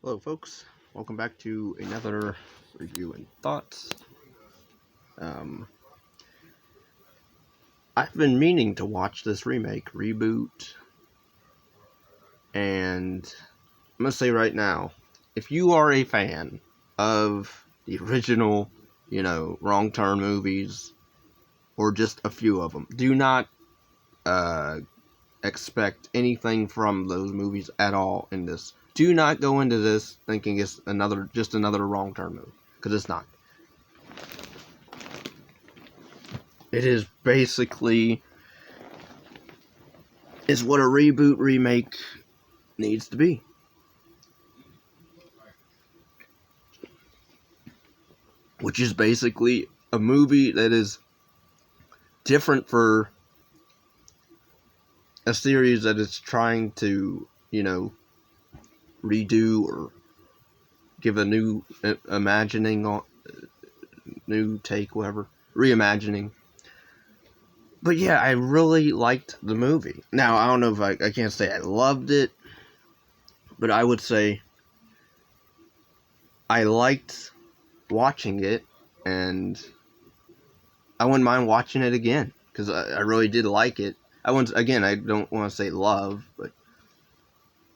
Hello, folks. Welcome back to another review and thoughts. I've been meaning to watch this reboot, and I'm gonna say right now, if you are a fan of the original, Wrong Turn movies, or just a few of them, do not expect anything from those movies at all in this. Do not go into this thinking it's just another Wrong Turn movie, because it's not. It is basically what a reboot remake needs to be. Which is basically a movie that is different for a series that is trying to, redo or give a new imagining on new take, whatever, reimagining. But yeah, I really liked the movie. Now, I don't know if I can't say I loved it, but I would say I liked watching it, and I wouldn't mind watching it again, because I really did like it. I don't want to say love, but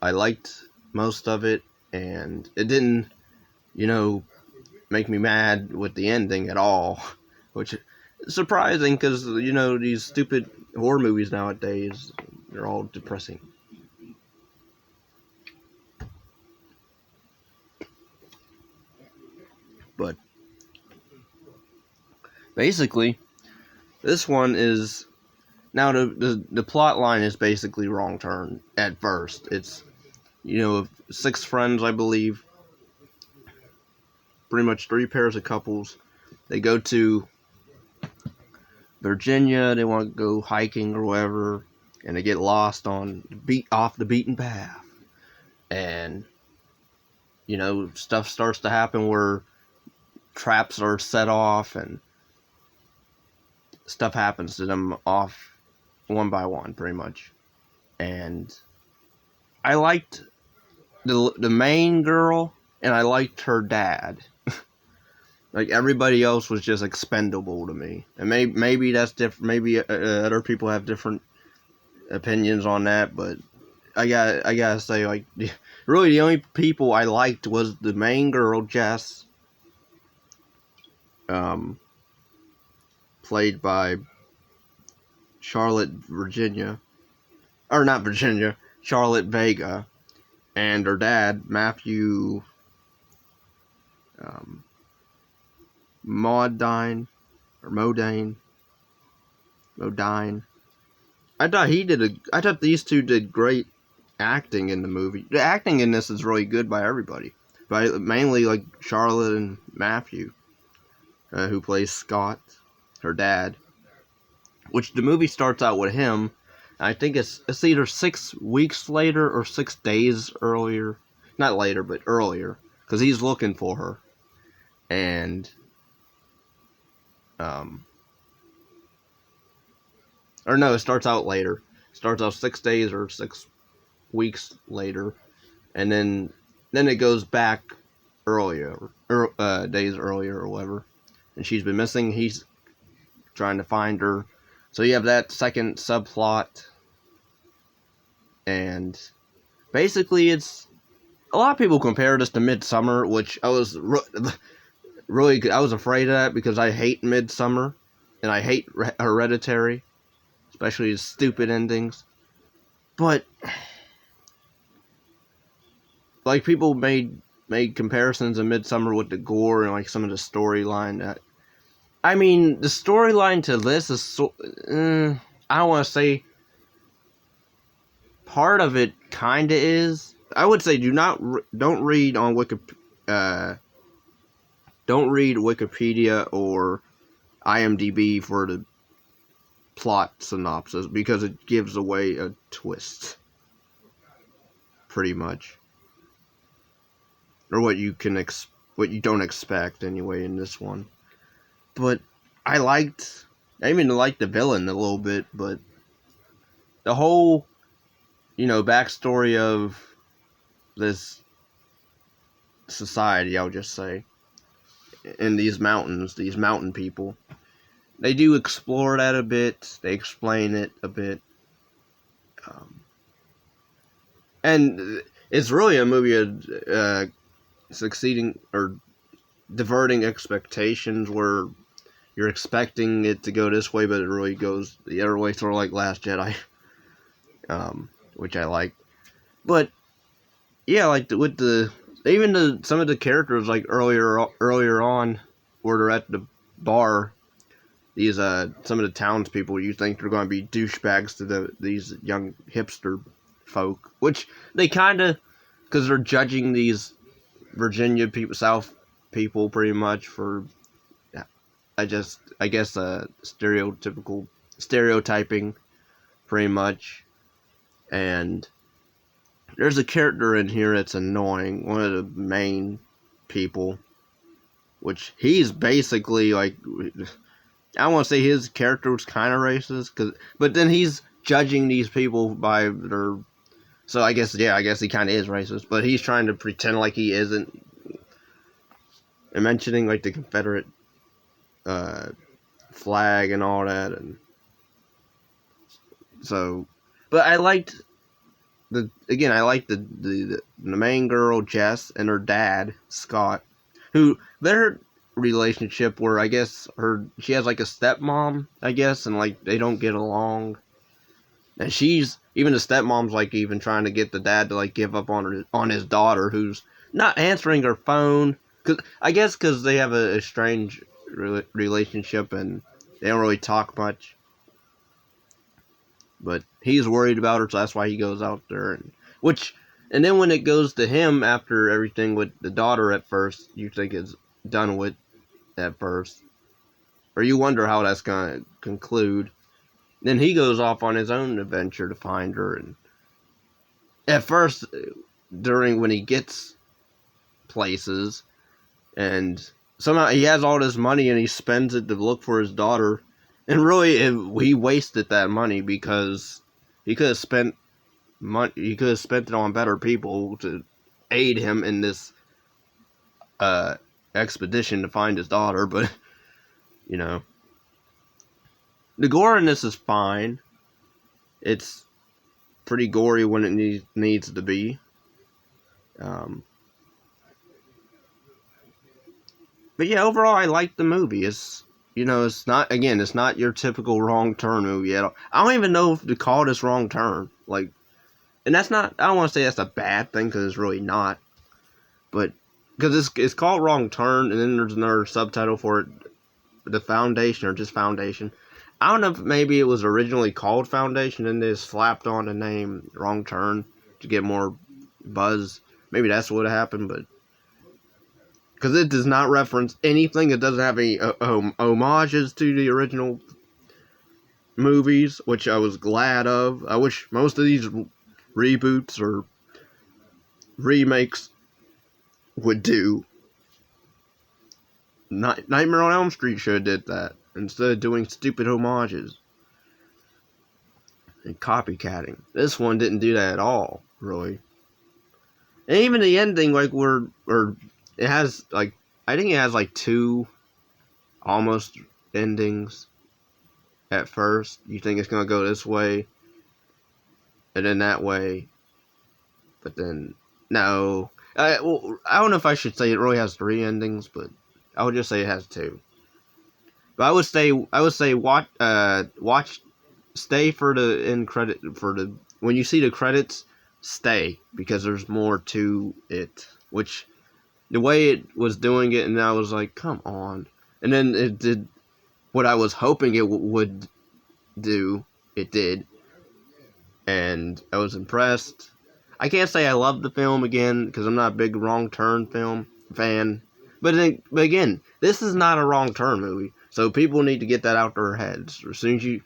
I liked most of it, and it didn't, make me mad with the ending at all, which is surprising, because, these stupid horror movies nowadays, they're all depressing. But basically, this one is now the plot line is basically Wrong Turn at first. It's 6 friends, I believe, pretty much 3 pairs of couples. They go to Virginia. They want to go hiking or whatever, and they get lost off the beaten path, and stuff starts to happen where traps are set off and stuff happens to them off one by one, pretty much. And I liked the main girl, and I liked her dad. Like, everybody else was just expendable to me. And maybe that's different. Maybe other people have different opinions on that, but I gotta say, like, really the only people I liked was the main girl, Jess, played by Charlotte Vega, and her dad, Matthew Modine. I thought these two did great acting in the movie. The acting in this is really good by everybody, but mainly like Charlotte and Matthew, who plays Scott, her dad. Which the movie starts out with him. I think it's either 6 weeks later or 6 days earlier. Not later, but earlier, because he's looking for her. And or no, it starts out later. It starts out 6 days or 6 weeks later, and then it goes back earlier, days earlier or whatever. And she's been missing. He's trying to find her. So you have that second subplot, and basically it's a lot of people compare this to Midsummer, which I was really I was afraid of that, because I hate Midsummer and I hate Hereditary, especially the stupid endings. But like, people made comparisons of Midsummer with the gore and like some of the storyline. I mean, the storyline to this is I don't want to say part of it kind of is. I would say don't read on don't read Wikipedia or IMDb for the plot synopsis, because it gives away a twist, pretty much, or what you don't expect anyway in this one. But I even liked the villain a little bit, but the whole, backstory of this society, I would just say, in these mountains, these mountain people. They do explore that a bit. They explain it a bit. Um, and it's really a movie of succeeding or diverting expectations where you're expecting it to go this way, but it really goes the other way, sort of like Last Jedi, which I like. But yeah, like with the even some of the characters, like earlier on, where they're at the bar, these some of the townspeople, you think they're going to be douchebags to these young hipster folk, which they kind of, because they're judging these Virginia people, South people, pretty much for, I guess, stereotyping, pretty much. And there's a character in here that's annoying, one of the main people, which he's basically like, I want to say his character was kind of racist, but then he's judging these people by their, so I guess he kind of is racist, but he's trying to pretend like he isn't, and mentioning like the Confederate flag and all that, and so, but I liked the main girl, Jess, and her dad, Scott, who their relationship where I guess she has like a stepmom, I guess, and like they don't get along, and even the stepmom's like even trying to get the dad to like give up on his daughter, who's not answering her phone, because they have a strange relationship and they don't really talk much. But he's worried about her, so that's why he goes out there. And then when it goes to him after everything with the daughter at first, you think it's done with at first. Or you wonder how that's going to conclude. Then he goes off on his own adventure to find her. And at first, when he gets places, and somehow he has all this money and he spends it to look for his daughter. And really, he wasted that money because he could have spent it on better people to aid him in this expedition to find his daughter. But the gore in this is fine. It's pretty gory when it needs to be. But yeah, overall, I like the movie. It's not your typical wrong turn movie at all. I don't even know if to call this wrong turn. Like, and that's not, I don't want to say that's a bad thing, because it's really not. But, because it's called Wrong Turn, and then there's another subtitle for it, The Foundation, or just Foundation. I don't know if maybe it was originally called Foundation, and they just slapped on the name Wrong Turn to get more buzz. Maybe that's what happened, but because it does not reference anything. It doesn't have any homages to the original movies, which I was glad of. I wish most of these reboots or remakes would do. Nightmare on Elm Street should have did that, instead of doing stupid homages and copycatting. This one didn't do that at all, really. And even the ending, like, it has, like, I think it has, like, 2 almost endings at first. You think it's going to go this way, and then that way, but then, no. I don't know if I should say it really has 3 endings, but I would just say it has 2. But I would say watch, stay for the end credit, when you see the credits, stay, because there's more to it, which, the way it was doing it, and I was like, come on. And then it did what I was hoping it would do. It did. And I was impressed. I can't say I loved the film again, because I'm not a big Wrong Turn fan. But again, this is not a Wrong Turn movie. So people need to get that out their heads. As soon as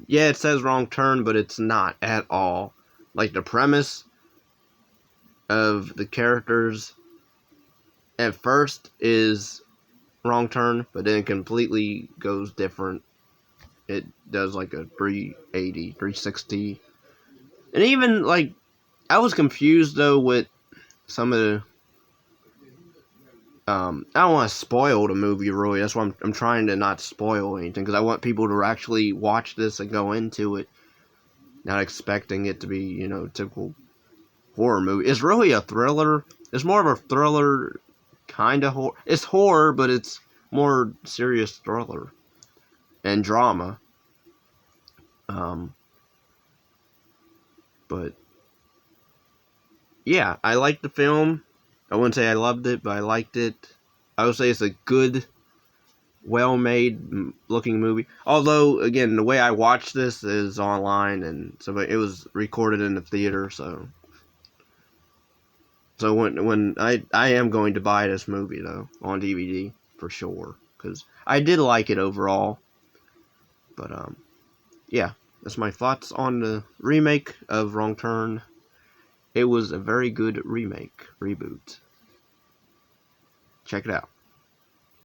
it says Wrong Turn, but it's not at all. Like, the premise of the characters at first is Wrong Turn, but then it completely goes different. It does like a 380, 360. And even, like, I was confused, though, with some of I don't want to spoil the movie really. That's why I'm trying to not spoil anything, because I want people to actually watch this and go into it not expecting it to be, you know, typical horror movie. It's really a thriller. It's more of a thriller, kind of horror. It's horror, but it's more serious thriller and drama. But yeah, I liked the film. I wouldn't say I loved it, but I liked it. I would say it's a good, well-made looking movie. Although, again, the way I watched this is online, and so it was recorded in the theater. So when I am going to buy this movie though on DVD for sure, because I did like it overall. But yeah, that's my thoughts on the remake of Wrong Turn. It was a very good remake, reboot. Check it out.